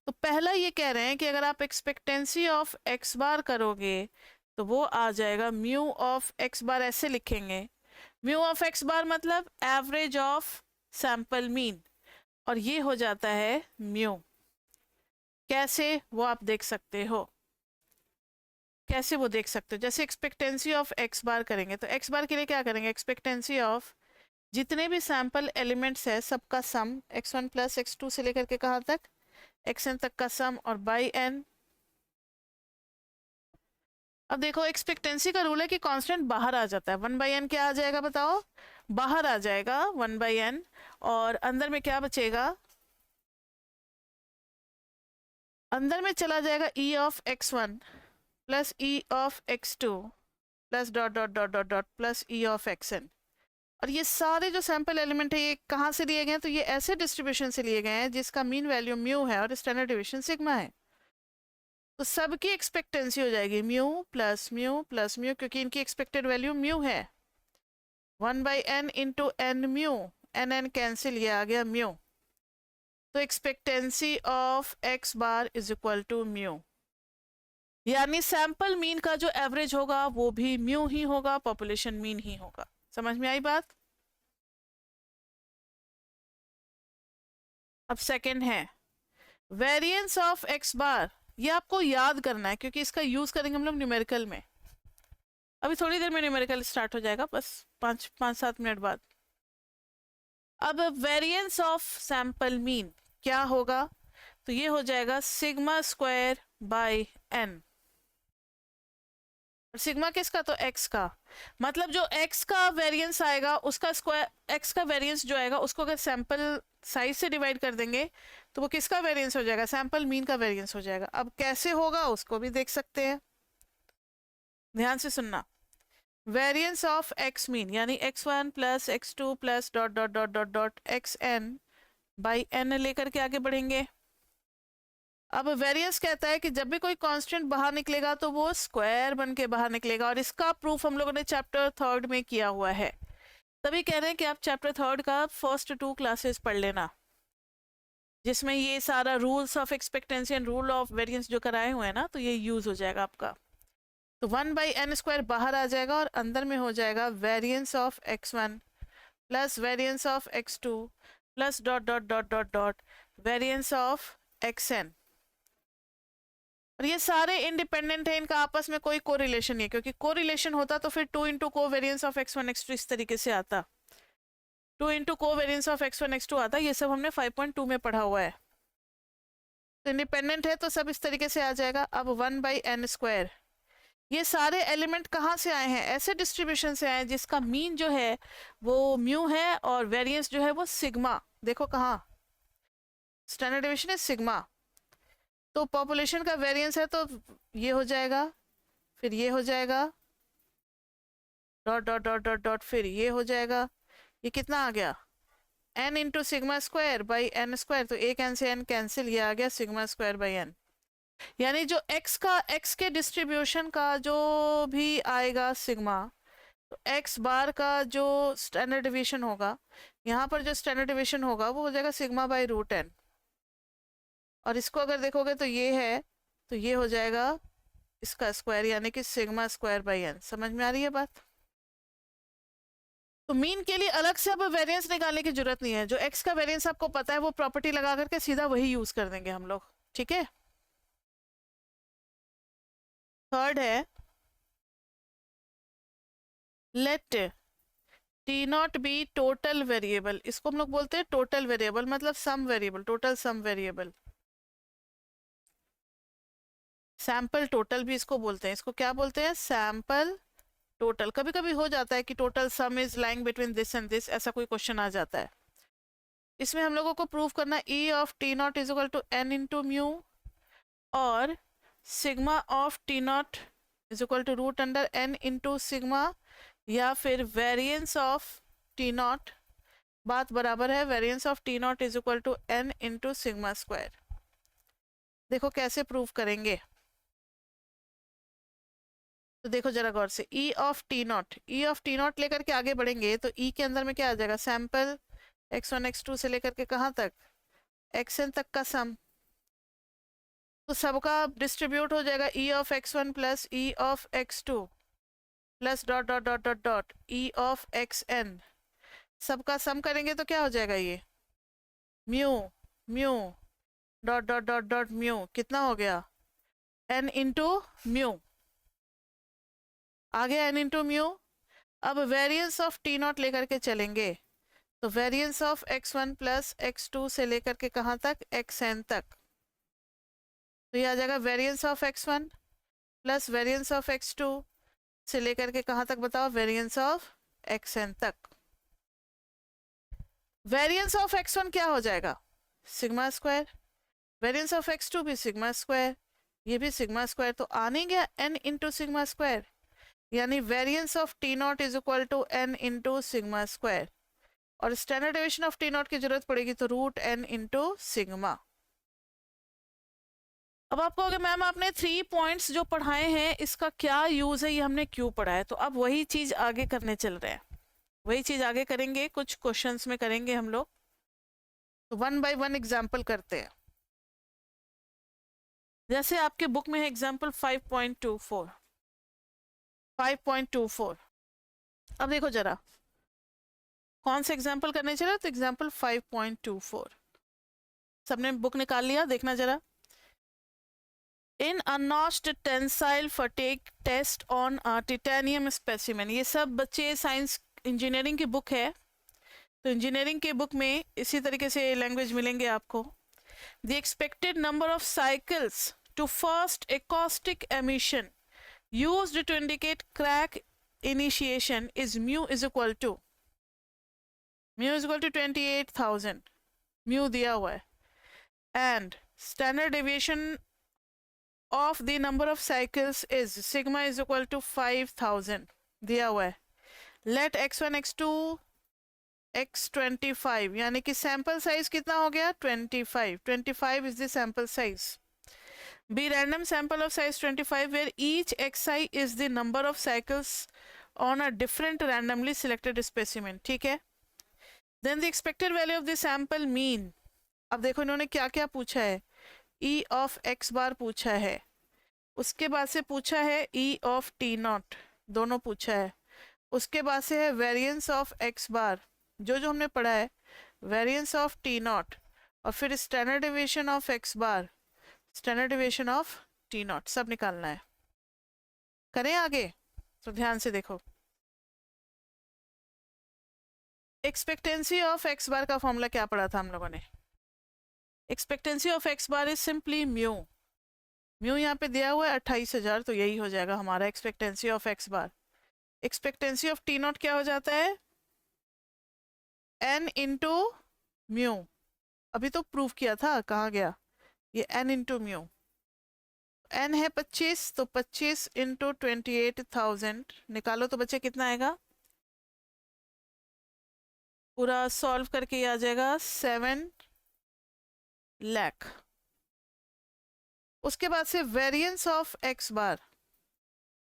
Speaker 1: तो पहला ये कह रहे हैं कि अगर आप एक्सपेक्टेंसी ऑफ एक्स बार करोगे तो वो आ जाएगा म्यू ऑफ एक्स बार, ऐसे लिखेंगे म्यू ऑफ एक्स बार मतलब एवरेज ऑफ सैंपल मीन, और ये हो जाता है म्यू। कैसे वो आप देख सकते हो, कैसे वो देख सकते हो, जैसे एक्सपेक्टेंसी ऑफ एक्स बार करेंगे तो एक्स बार के लिए क्या करेंगे, एक्सपेक्टेंसी ऑफ जितने भी सैंपल एलिमेंट्स है सबका सम x1 प्लस x2 से लेकर के कहाँ तक xn तक का सम और बाई n। अब देखो एक्सपेक्टेंसी का रूल है कि कांस्टेंट बाहर आ जाता है, 1/n क्या आ जाएगा बताओ, बाहर आ जाएगा 1/n, और अंदर में क्या बचेगा, अंदर में चला जाएगा e of x1 plus E of x2 plus dot dot dot dot dot plus E of xn। और ये सारे जो सैंपल एलिमेंट है ये कहाँ से लिए गए हैं, तो ये ऐसे डिस्ट्रीब्यूशन से लिए गए हैं जिसका मीन वैल्यू म्यू है और स्टैंडर्ड डेविएशन सिग्मा है। तो सबकी एक्सपेक्टेंसी हो जाएगी mu plus mu plus mu, क्योंकि इनकी एक्सपेक्टेड वैल्यू म्यू है, 1/n into n mu, n cancel, ये आ गया म्यू। तो expectancy of x bar is equal to mu, यानी सैंपल मीन का जो एवरेज होगा वो भी म्यू ही होगा, पॉपुलेशन मीन ही होगा। समझ में आई बात? अब सेकंड है वेरिएंस ऑफ एक्स बार, ये आपको याद करना है क्योंकि इसका यूज करेंगे हम लोग न्यूमेरिकल में। अभी थोड़ी देर में न्यूमेरिकल स्टार्ट हो जाएगा, बस 5-7 मिनट बाद। अब वेरिएंस ऑफ सैंपल मीन क्या होगा, तो ये हो जाएगा sigma square by n. Sigma किसका, तो x का, मतलब जो x का वेरिएंस आएगा उसका स्क्वायर, x का वेरिएंस जो आएगा उसको अगर सैंपल साइज से डिवाइड कर देंगे तो वो किसका वेरिएंस हो जाएगा, सैंपल मीन का वेरिएंस हो जाएगा। अब कैसे होगा उसको भी देख सकते हैं, ध्यान से सुनना। वेरिएंस ऑफ x मीन यानी x1 plus x2 plus dot dot dot dot dot xn by n लेकर के आगे बढ़ेंगे। अब वेरिएंस कहता है कि जब भी कोई कांस्टेंट बाहर निकलेगा तो वो स्क्वायर बन के बाहर निकलेगा, और इसका प्रूफ हम लोगों ने चैप्टर 3 में किया हुआ है। तभी कह रहे हैं कि आप चैप्टर 3 का फर्स्ट 2 क्लासेस पढ़ लेना, जिसमें ये सारा rules of expectancy and rule of variance जो कराए हुए हैं ना, तो ये यूज हो जाएगा आपका। तो 1/n स्क्वायर बाहर आ जाएगा और अंदर में हो जाएगा variance of x1 plus variance of x2 plus dot dot dot dot dot variance of xn। और ये सारे इंडिपेंडेंट है, इनका आपस में कोई कोरिलेशन नहीं है, क्योंकि कोरिलेशन होता तो फिर 2 इंटू को वेरियंस ऑफ x1 x2 इस तरीके से आता, 2 इंटू को वेरियंस ऑफ x1 x2 आता। ये सब हमने 5.2 में पढ़ा हुआ है। तो इंडिपेंडेंट है तो सब इस तरीके से आ जाएगा। अब 1/n स्क्वायर, ये सारे एलिमेंट कहाँ से आए हैं, ऐसे डिस्ट्रीब्यूशन से आए हैं जिसका मीन जो है वो म्यू है और वेरियंस जो है वो सिग्मा। देखो कहाँ, स्टैंडर्ड डेविएशन है सिग्मा। तो पॉपुलेशन का वेरिएंस है तो ये हो जाएगा, फिर ये हो जाएगा, dot dot dot dot dot, फिर ये हो जाएगा। ये कितना आ गया, n into sigma square by n square, तो एक n से n कैंसिल, ये आ गया सिग्मा स्क्वायर बाई n। यानी जो x के डिस्ट्रीब्यूशन का जो भी आएगा सिग्मा, तो x बार का जो स्टैंडर्ड डेविएशन होगा, यहाँ पर जो स्टैंडर्ड डेविएशन होगा वो हो जाएगा सिग्मा बाई रूट n। और इसको अगर देखोगे तो ये है, तो ये हो जाएगा इसका स्क्वायर, यानी कि सिग्मा स्क्वायर बाई एन। समझ में आ रही है बात? तो मीन के लिए अलग से अब वेरिएंस निकालने की जरूरत नहीं है, जो x का वेरिएंस आपको पता है वो प्रॉपर्टी लगा करके सीधा वही यूज कर देंगे हम लोग, ठीक है। थर्ड है let T naught be total variable, इसको हम लोग बोलते हैं टोटल वेरिएबल, मतलब sum variable, total sum variable, sample total भी इसको बोलते हैं। इसको क्या बोलते हैं? Sample total. कभी कभी हो जाता है कि total sum is lying between this and this, ऐसा कोई क्वेश्चन आ जाता है। इसमें हम लोगों को प्रूव करना E of T naught is equal to N into mu, और sigma of T naught is equal to root under N into sigma, या फिर वेरिएंस ऑफ टी नॉट, बात बराबर है, variance of T naught is equal to N into sigma square. देखो कैसे prove करेंगे, तो देखो जरा गौर से, E of T naught, E of T naught लेकर के आगे बढ़ेंगे तो ई के अंदर में क्या आ जाएगा? सैंपल x1 x2 से लेकर के कहाँ तक? xn तक का सम, तो सबका डिस्ट्रीब्यूट हो जाएगा ई of x1 plus E of x2 plus dot dot dot dot dot E of xn, सबका सम करेंगे तो क्या हो जाएगा? ये mu mu dot dot dot dot mu, कितना हो गया? n इंटू म्यू, आगे n इंटू म्यू। अब वेरिएंस ऑफ टी नॉट लेकर के चलेंगे, तो variance of x1 plus x2 से लेकर के कहाँ तक? xn तक, तो ये आ जाएगा variance of x1 plus variance of x2 से लेकर के कहाँ तक बताओ? वेरिएंस ऑफ xn तक। वेरिएंस ऑफ x1 क्या हो जाएगा? Sigma square, variance of x2 भी सिग्मा स्क्वायर, ये भी सिग्मा स्क्वायर, तो आ नहीं गया n इंटू सिग्मा स्क्वायर, यानी variance of T naught is equal to n into sigma square, और standard deviation of T naught की जरूरत पड़ेगी तो रूट n इंटू सिग्मा। अब आप कहोगे मैम आपने 3 पॉइंट्स जो पढ़ाए हैं इसका क्या यूज है, ये हमने क्यों पढ़ा है? तो अब वही चीज आगे करने चल रहे हैं, वही चीज आगे करेंगे, कुछ क्वेश्चंस में करेंगे हम लोग। तो 1 बाय 1 एग्जाम्पल करते हैं। जैसे आपके बुक में है एग्जाम्पल 5.24, 5.24। अब देखो जरा कौन सा एग्जाम्पल करने चला, तो एग्जाम्पल 5.24 सबने बुक निकाल लिया, देखना जरा। In a notched tensile fatigue test on a titanium specimen, ये सब बच्चे साइंस इंजीनियरिंग की बुक है, तो इंजीनियरिंग के बुक में इसी तरीके से लैंग्वेज मिलेंगे आपको। The expected number of cycles to first acoustic emission used to indicate crack initiation is mu is equal to 28,000, mu दिया हुआ है, and standard deviation of the number of cycles is sigma is equal to 5,000 दिया हुआ है। let x1 x2 x25, यानी कि sample size कितना हो गया? 25 is the sample size. Be random sample of size 25 where each xi is the number of cycles on a different randomly selected specimen, ठीक है। Then the expected value of the sample mean, अब देखो इन्होंने क्या क्या पूछा है, e of x बार पूछा है, उसके बाद से पूछा है e of t नॉट, दोनों पूछा है, उसके बाद से है वेरिएंस ऑफ x बार, जो जो हमने पढ़ा है, वेरिएंस ऑफ टी नॉट, और फिर standard deviation of x bar, standard deviation of T not, सब निकालना है। करें आगे, तो ध्यान से देखो। एक्सपेक्टेंसी ऑफ x बार का फॉर्मूला क्या पढ़ा था हम लोगों ने? Expectancy of x bar is simply mu, mu यहाँ पे दिया हुआ है 28,000, तो यही हो जाएगा हमारा expectancy of x bar. Expectancy of T not क्या हो जाता है? n इंटू म्यू, अभी तो प्रूव किया था, कहाँ गया ये n इंटू म्यू, n है 25, तो 25 इंटू 28,000 निकालो तो बच्चे कितना आएगा? पूरा सॉल्व करके ये आ जाएगा 7 लाख। उसके बाद से वेरिएंस ऑफ x बार,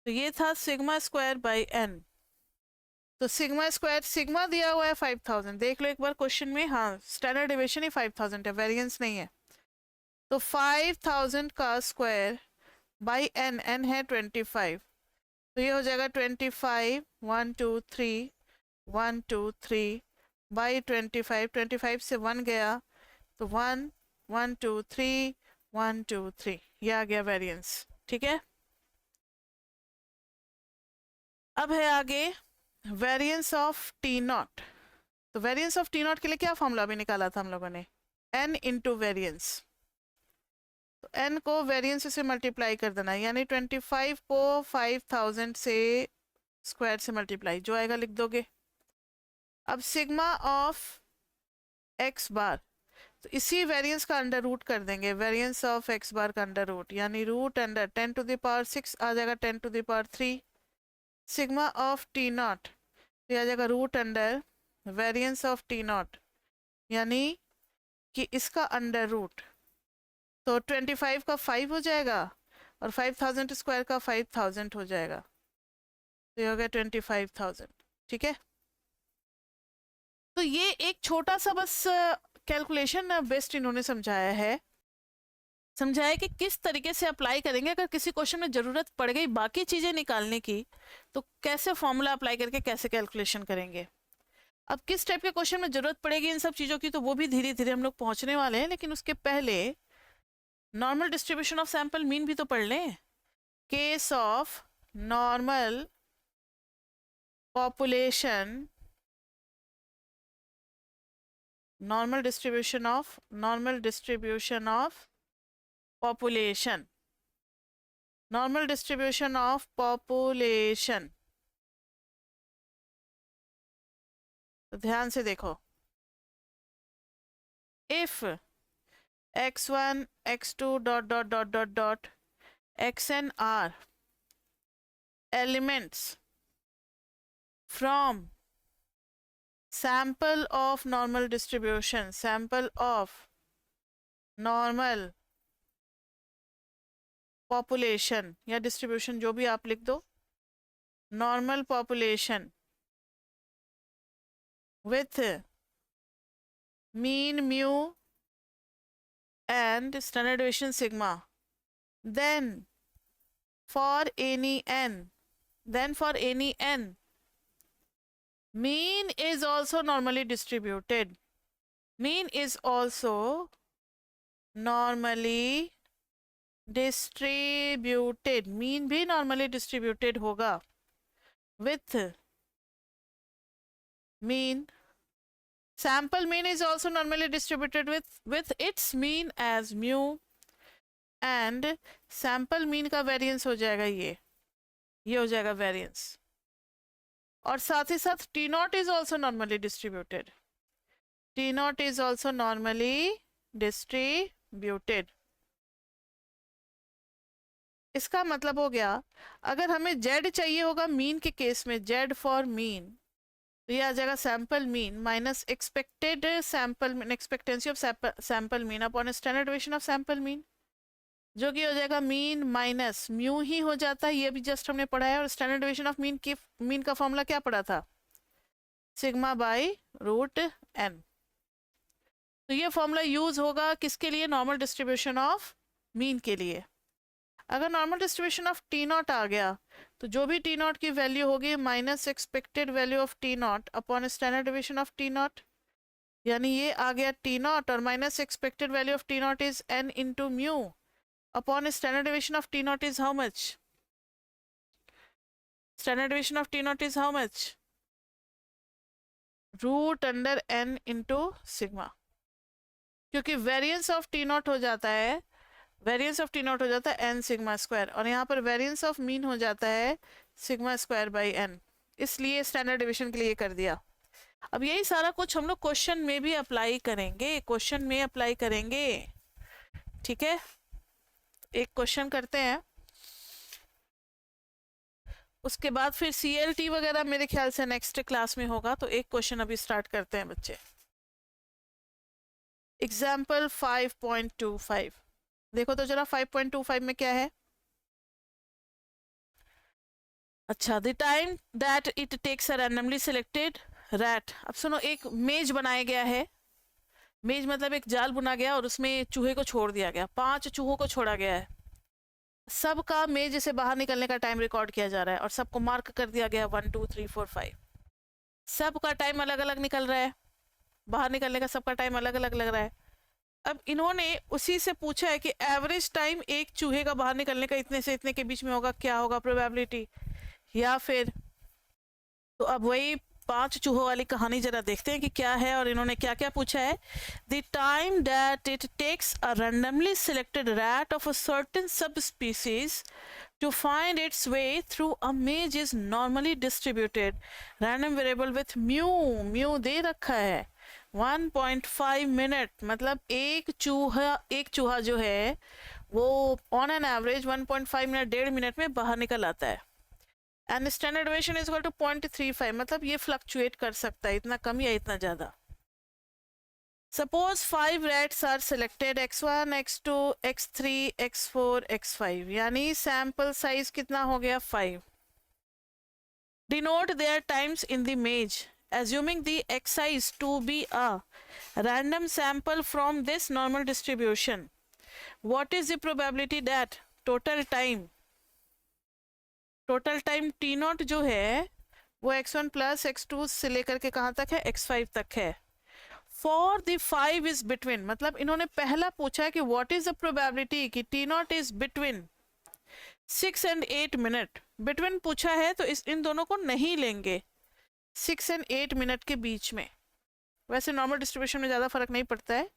Speaker 1: तो ये था सिग्मा स्क्वायर बाई n, तो सिग्मा स्क्वायर, सिग्मा दिया हुआ है 5,000, देख लो एक बार क्वेश्चन में, हाँ स्टैंडर्ड डेविएशन ही 5,000 है, वेरिएंस नहीं है, तो 5,000 का स्क्वायर बाई n, n है 25, तो ये हो जाएगा 25 1 2 3 1 2 3 बाई 25, 25 से 1 गया तो 1 1 2 3 1 2 3, ये आ गया वेरिएंस, ठीक है। अब है आगे वेरिएंस ऑफ टी नॉट, तो वेरिएंस ऑफ टी नॉट के लिए क्या फॉर्मूला भी निकाला था हम लोगों ने, n इंटू वेरियंस, तो n को वेरिएंस से मल्टीप्लाई कर देना, यानी 25 को 5000 से स्क्वायर से मल्टीप्लाई, जो आएगा लिख दोगे। अब सिग्मा ऑफ एक्स बार, तो इसी वेरिएंस का अंडर रूट कर देंगे, वेरिएंस ऑफ एक्स बार का अंडर रूट, यानी root under 10 to the power 6 आ जाएगा 10 to the power 3। Sigma of T naught ये आ जाएगा root under variance of T naught, यानी कि इसका अंडर रूट, तो 25 का 5 हो जाएगा और 5000 स्क्वायर का 5000 हो जाएगा, तो ये हो गया 25,000। ठीक है, तो ये एक छोटा सा बस कैलकुलेशन बेस्ट इन्होंने समझाया है, समझाया कि किस तरीके से अप्लाई करेंगे अगर किसी क्वेश्चन में ज़रूरत पड़ गई बाकी चीज़ें निकालने की, तो कैसे फॉर्मूला अप्लाई करके कैसे कैलकुलेशन करेंगे। अब किस टाइप के क्वेश्चन में ज़रूरत पड़ेगी इन सब चीज़ों की, तो वो भी धीरे धीरे हम लोग पहुंचने वाले हैं, लेकिन उसके पहले normal distribution of sample mean भी तो पढ़ लें। Case of normal population, normal distribution of population, normal distribution of population, तो ध्यान से देखो, if x1 x2 dot dot dot dot dot xn are elements from sample of normal distribution, sample of normal population या distribution जो भी आप लिख दो, normal population with mean mu and standard deviation sigma, then for any n mean is also normally distributed, mean is also normally distributed, mean भी normally distributed होगा with mean, sample mean is also normally distributed with its mean as mu, and sample mean का variance हो जाएगा ये हो जाएगा variance, और साथ ही साथ T naught is also normally distributed, T naught is also normally distributed। इसका मतलब हो गया अगर हमें Z चाहिए होगा मीन के केस में, Z फॉर मीन, तो ये आ जाएगा sample mean minus expected sample mean, expectancy of sample mean upon standard deviation of sample mean, जो कि हो जाएगा मीन माइनस म्यू ही हो जाता है, ये भी जस्ट हमने पढ़ा है। और स्टैंडर्ड डेविएशन ऑफ मीन का फॉर्मूला क्या पढ़ा था, सिग्मा बाई रूट एन। तो ये फॉर्मूला यूज होगा किसके लिए, नॉर्मल डिस्ट्रीब्यूशन ऑफ मीन के लिए। अगर normal distribution of T naught आ गया तो जो भी टी नॉट की वैल्यू होगी minus expected value of T naught upon standard deviation of T naught, यानी ये आ गया टी नॉट और minus expected value of T naught is N into mu upon standard deviation of T naught is how much, standard deviation of T naught is how much, root under N into sigma, क्योंकि variance of T not हो जाता है, variance of T not हो जाता है N sigma square, और यहाँ पर वेरिएंस ऑफ मीन हो जाता है सिग्मा स्क्वायर बाई एन, इसलिए स्टैंडर्ड डेविएशन के लिए कर दिया। अब यही सारा कुछ हम लोग क्वेश्चन में भी अप्लाई करेंगे, क्वेश्चन में अप्लाई करेंगे। ठीक है, एक क्वेश्चन करते हैं, उसके बाद फिर CLT वगैरह मेरे ख्याल से नेक्स्ट क्लास में होगा, तो एक क्वेश्चन अभी स्टार्ट करते हैं बच्चे। एग्जाम्पल 5.25 देखो तो जरा 5.25 में क्या है। अच्छा, the time that it takes a randomly selected rat. अब सुनो, एक मेज बनाया गया है, मेज मतलब एक जाल बुना गया और उसमें चूहे को छोड़ दिया गया, 5 चूहों को छोड़ा गया है, सबका मेज से बाहर निकलने का टाइम रिकॉर्ड किया जा रहा है और सबको मार्क कर दिया गया 1 2 3 4 5, सबका टाइम अलग अलग निकल रहा है, बाहर निकलने का सबका टाइम अलग अलग लग रहा है। अब इन्होंने उसी से पूछा है कि एवरेज टाइम एक चूहे का बाहर निकलने का इतने से इतने के बीच में होगा, क्या होगा प्रोबेबिलिटी, या फिर तो अब वही 5 चूहों वाली कहानी जरा देखते हैं कि क्या है और इन्होंने क्या क्या पूछा है. The time that it takes a randomly selected rat of a certain subspecies to find its way through a maze is normally distributed. Random variable with mu दे रखा है 1.5 मिनट, मतलब एक चूहा जो है वो on an average 1.5 minute, 1.5 minute में बाहर निकल आता है. And standard deviation is equal to 0.35, मतलब ये फ्लक्चुएट कर सकता है, इतना कम या इतना ज्यादा. Suppose 5 rats are selected, x1, x2, x3, x4, x5, यानी sample size कितना हो गया 5. Denote their times in the maze, assuming the x size to be a random sample from this normal distribution. What is the probability that total time t naught जो है वो x1 plus x2 से लेकर के कहाँ तक है, x5 तक है. फॉर द 5 इज बिटवीन, मतलब इन्होंने पहला पूछा है कि व्हाट इज द प्रोबेबिलिटी कि T naught is between 6 and 8 minute. Between पूछा है तो इन दोनों को नहीं लेंगे 6 and 8 मिनट के बीच में. वैसे नॉर्मल डिस्ट्रीब्यूशन में ज़्यादा फर्क नहीं पड़ता है.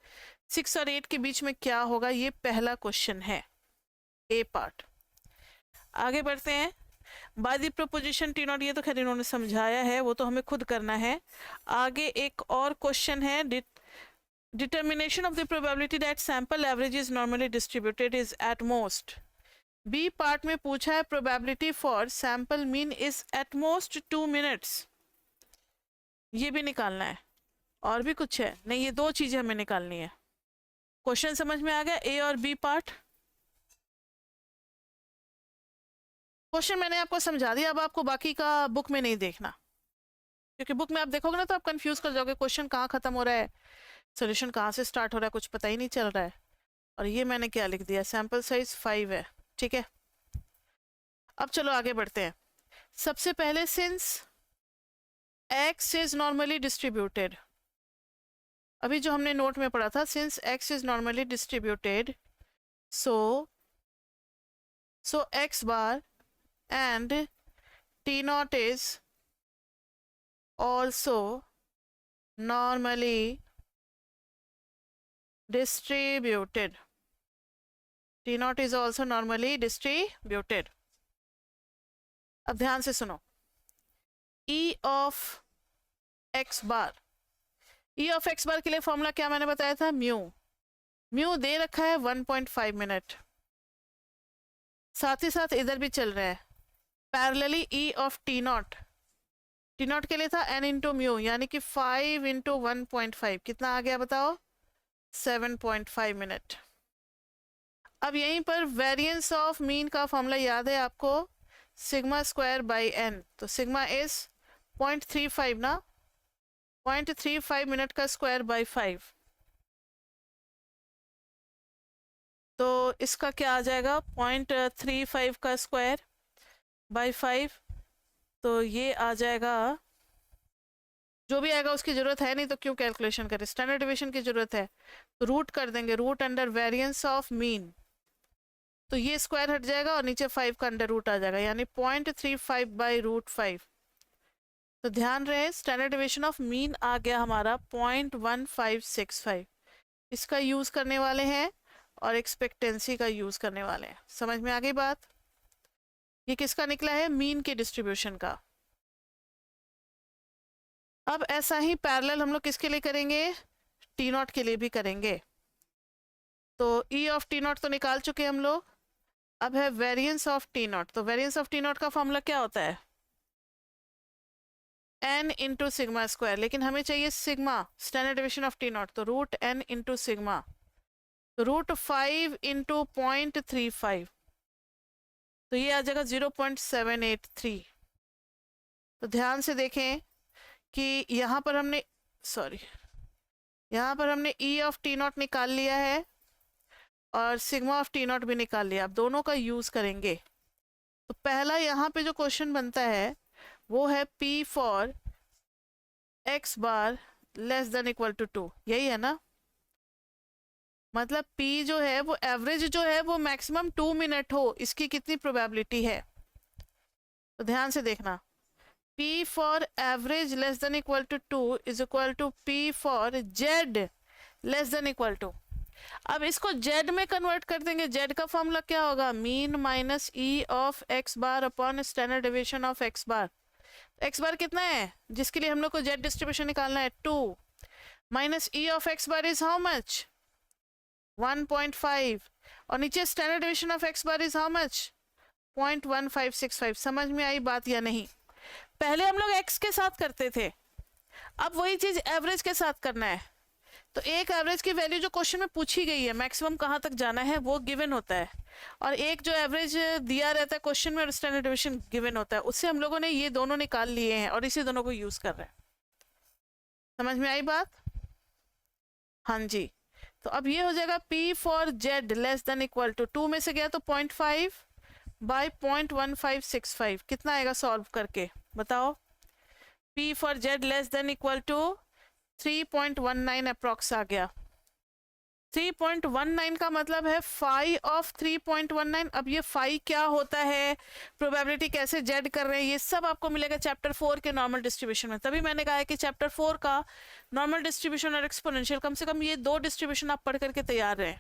Speaker 1: 6 और 8 के बीच में क्या होगा, ये पहला क्वेश्चन है, ए पार्ट. आगे बढ़ते हैं. By the proposition T naught, ये तो खैर इन्होंने समझाया है, वो तो हमें खुद करना है. आगे एक और क्वेश्चन है, determination of the probability that sample average is normally distributed is at most. B part में पूछा है probability for sample mean is at most 2 minutes. ये भी निकालना है. और भी कुछ है नहीं, ये दो चीजें हमें निकालनी है. क्वेश्चन समझ में आ गया, ए और बी पार्ट. क्वेश्चन मैंने आपको समझा दिया, अब आपको बाकी का बुक में नहीं देखना, क्योंकि बुक में आप देखोगे ना तो आप कंफ्यूज कर जाओगे, क्वेश्चन कहाँ खत्म हो रहा है, सॉल्यूशन कहाँ से स्टार्ट हो रहा है, कुछ पता ही नहीं चल रहा है. और ये मैंने क्या लिख दिया, सैंपल साइज 5 है. ठीक है, अब चलो आगे बढ़ते हैं. सबसे पहले since x is normally distributed, अभी जो हमने नोट में पढ़ा था, since x is normally distributed so x bar and t naught is also normally distributed. t naught is also normally distributed. अब ध्यान से सुनो. e of x bar, e of x bar के लिए फॉर्मूला क्या मैंने बताया था, म्यू दे रखा है 1.5 मिनट. साथ ही साथ इधर भी चल रहा है parallelly e of T not के लिए था n इंटू म्यू, यानी कि 5 इंटू 1.5 कितना आ गया बताओ, 7.5 मिनट. अब यहीं पर वेरिएंस ऑफ मीन का फॉर्मूला याद है आपको, सिग्मा स्क्वायर बाई n. तो सिग्मा इज 0.35 ना, 0.35 मिनट का स्क्वायर बाई 5, तो इसका क्या आ जाएगा 0.35 का स्क्वायर बाई 5, तो ये आ जाएगा, जो भी आएगा उसकी ज़रूरत है नहीं तो क्यों कैलकुलेशन करें, स्टैंडर्ड डेविएशन की ज़रूरत है तो रूट कर देंगे, root under variance of mean, तो ये स्क्वायर हट जाएगा और नीचे 5 का अंडर रूट आ जाएगा, यानी 0.35 बाई रूट 5. तो ध्यान रहे स्टैंडर्ड डेविएशन ऑफ मीन आ गया हमारा 0.1565. इसका यूज़ करने वाले हैं और एक्सपेक्टेंसी का यूज़ करने वाले हैं. समझ में आ गई बात. ये किसका निकला है, मीन के डिस्ट्रीब्यूशन का. अब ऐसा ही पैरेलल हम लोग किसके लिए करेंगे, टी नॉट के लिए भी करेंगे. तो ई ऑफ टी नॉट तो निकाल चुके हम लोग, अब है वेरिएंस ऑफ टी नॉट. तो वेरिएंस ऑफ टी नॉट का फॉर्मूला क्या होता है, n इंटू सिग्मा स्क्वायर, लेकिन हमें चाहिए sigma, standard deviation of T not, तो रूट n इंटू सिग्मा, तो रूट 5 इंटू 0.35, तो ये आ जाएगा 0.783. तो ध्यान से देखें कि यहाँ पर हमने ई ऑफ टी नॉट निकाल लिया है और सिग्मा ऑफ टी नॉट भी निकाल लिया. अब दोनों का यूज़ करेंगे. तो पहला यहाँ पे जो क्वेश्चन बनता है वो है P for x bar less than equal to 2, यही है ना. मतलब P जो है वो एवरेज जो है वो मैक्सिमम 2 मिनट हो, इसकी कितनी प्रोबेबिलिटी है. तो ध्यान से देखना, P for average less than equal to 2 is equal to P for Z less than equal to. अब इसको Z में कन्वर्ट कर देंगे. Z का फॉर्मूला क्या होगा? Mean minus E of x bar upon standard deviation of x bar. X bar कितना है जिसके लिए हम लोग को Z डिस्ट्रीब्यूशन निकालना है? 2 minus E of x bar is how much? 1.5. और नीचे standard deviation of x bar is how much? 0.1565. समझ में आई बात या नहीं? पहले हम लोग एक्स के साथ करते थे, अब वही चीज एवरेज के साथ करना है. तो एक एवरेज की वैल्यू जो क्वेश्चन में पूछी गई है, मैक्सिमम कहाँ तक जाना है वो गिवन होता है, और एक जो एवरेज दिया रहता है क्वेश्चन में और स्टैंडर्ड डेविएशन गिवन होता है, उससे हम लोगों ने ये दोनों निकाल लिए हैं और इसी दोनों को यूज कर रहे हैं. समझ में आई बात? हाँ जी. तो अब ये हो जाएगा P for Z less than equal to 2 में से गया तो 0.5 बाई 0.1565. कितना आएगा सॉल्व करके बताओ? P for Z less than equal to 3.19 approx आ गया. 3.19 का मतलब है फाई ऑफ 3.19. अब ये फाई क्या होता है, प्रोबेबिलिटी कैसे जेड कर रहे हैं, ये सब आपको मिलेगा चैप्टर 4 के नॉर्मल डिस्ट्रीब्यूशन में. तभी मैंने कहा है कि चैप्टर 4 का नॉर्मल डिस्ट्रीब्यूशन और एक्सपोनेंशियल कम से कम ये दो डिस्ट्रीब्यूशन आप पढ़ करके तैयार रहें.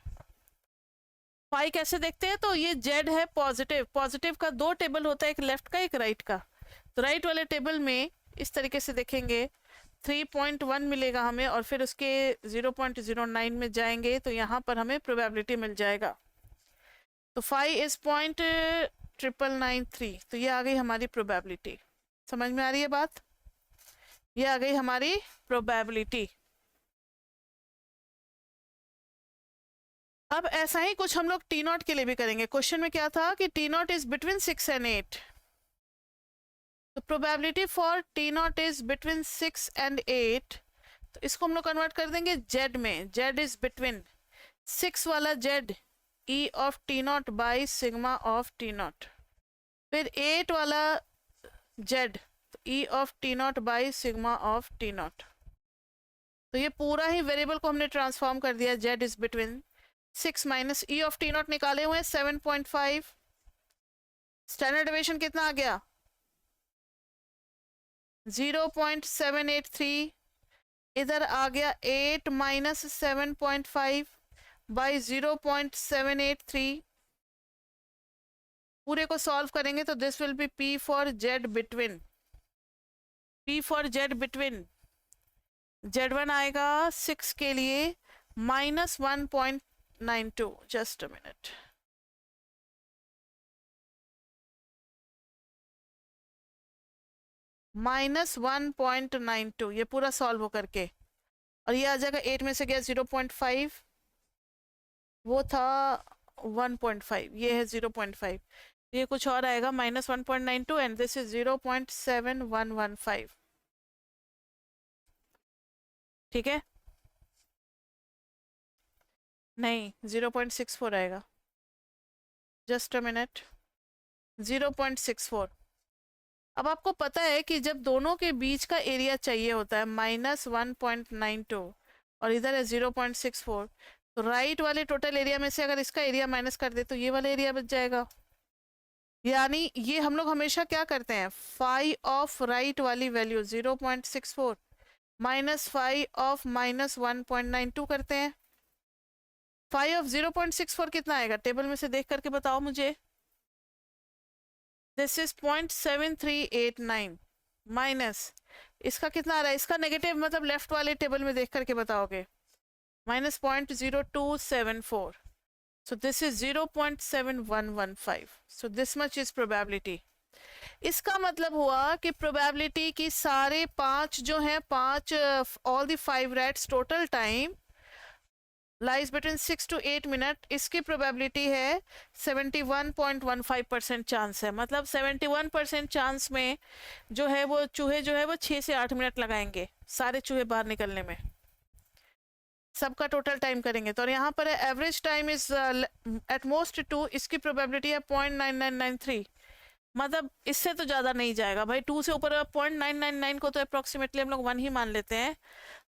Speaker 1: फाई कैसे देखते हैं? तो ये जेड है पॉजिटिव. पॉजिटिव का दो टेबल होता है, एक लेफ्ट का एक राइट का. तो राइट वाले टेबल में इस तरीके से देखेंगे 3.1 मिलेगा हमें, और फिर उसके 0.09 में जाएंगे तो यहाँ पर हमें प्रोबेबिलिटी मिल जाएगा. तो 5 इज 0.993. तो ये आ गई हमारी प्रोबेबिलिटी. समझ में आ रही है बात? ये आ गई हमारी प्रोबेबिलिटी. अब ऐसा ही कुछ हम लोग टी नॉट के लिए भी करेंगे. क्वेश्चन में क्या था कि T naught is between 6 and 8. तो probability for T naught is between 6 and 8. तो इसको हम लोग कन्वर्ट कर देंगे जेड में. जेड इज बिटवीन 6 वाला Z E of T not by sigma of T not, फिर 8 वाला Z E of T not by sigma of T not. तो ये पूरा ही वेरिएबल को हमने ट्रांसफॉर्म कर दिया. Z is between 6 minus E of T not निकाले हुए 7.5. स्टैंडर्ड डेविएशन कितना आ गया? 0.783. इधर आ गया 8 माइनस 7.5 बाई 0.783. पूरे को सॉल्व करेंगे तो this will be P for Z between. P for Z between Z1 आएगा 6 के लिए minus 1.92. Just a minute. Minus 1.92. ये पूरा सॉल्व हो करके, और ये आ जाएगा 8 में से गया 0.5, वो था 1.5, ये है 0.5. ये कुछ और आएगा माइनस 1.92 एंड दिस इज 0.7115. ठीक है? नहीं, 0.64 आएगा. Just a minute. 0.64. अब आपको पता है कि जब दोनों के बीच का एरिया चाहिए होता है माइनस 1.92 और इधर है 0.64, तो राइट वाले टोटल एरिया में से अगर इसका एरिया माइनस कर दे तो ये वाला एरिया बच जाएगा. यानी ये हम लोग हमेशा क्या करते हैं, फाई ऑफ राइट वाली value 0.64 minus phi of minus 1.92 करते हैं. फाई ऑफ 0.64 कितना आएगा? टेबल में से देख करके बताओ मुझे. दिस इज 0.7389 माइनस इसका कितना आ रहा है? इसका नेगेटिव मतलब लेफ्ट वाले टेबल में देख करके बताओगे. Minus 0.0274. So this is 0.7115. So this much is probability. इसका मतलब हुआ कि प्रोबेबिलिटी की सारे 5 जो हैं 5 all the 5 rats total time lies between 6 to 8 minute. इसकी प्रोबेबिलिटी है 71.15% चांस है. मतलब 71% चांस में जो है वो चूहे जो है वो 6 से 8 मिनट लगाएंगे सारे चूहे बाहर निकलने में. सबका टोटल टाइम करेंगे तो, और यहाँ पर है average time is at most 2. इसकी प्रोबेबिलिटी है 0.9993. मतलब इससे तो ज़्यादा नहीं जाएगा भाई. 2 से ऊपर 0.999 को तो अप्रॉक्सीमेटली हम लोग 1 ही मान लेते हैं.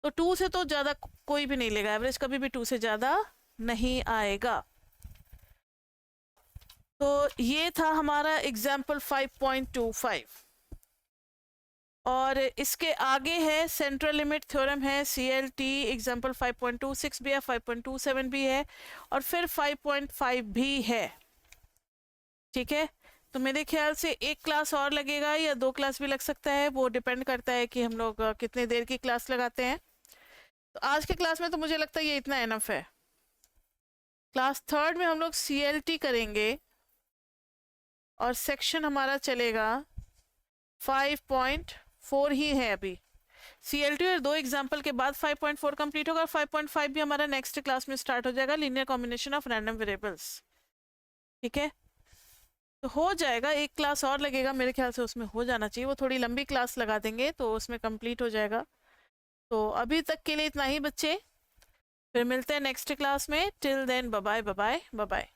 Speaker 1: तो 2 से तो ज़्यादा कोई भी नहीं लेगा. एवरेज कभी भी 2 से ज़्यादा नहीं आएगा. तो ये था हमारा एग्जाम्पल 5.25. और इसके आगे है सेंट्रल लिमिट थ्योरम है, CLT एग्जाम्पल 5.26 भी है, 5.27 भी है और फिर 5.5 भी है। ठीक है, तो मेरे ख्याल से एक क्लास और लगेगा या 2 क्लास भी लग सकता है, वो डिपेंड करता है कि हम लोग कितने देर की क्लास लगाते हैं। तो आज के क्लास में तो मुझे लगता है ये इतना एनफ है। क्लास थर्ड में हम लोग CLT करेंगे और सेक्शन हमारा चलेगा 5.4 ही है अभी। CLT और 2 एग्जाम्पल के बाद 5.4 कंप्लीट होगा, 5.5 भी हमारा नेक्स्ट क्लास में स्टार्ट हो जाएगा, linear combination of random variables. ठीक है, तो हो जाएगा, एक क्लास और लगेगा मेरे ख्याल से, उसमें हो जाना चाहिए। वो थोड़ी लंबी क्लास लगा देंगे तो उसमें कंप्लीट हो जाएगा। तो अभी तक के लिए इतना ही बच्चे, फिर मिलते हैं नेक्स्ट क्लास में। Till then bye bye bye bye.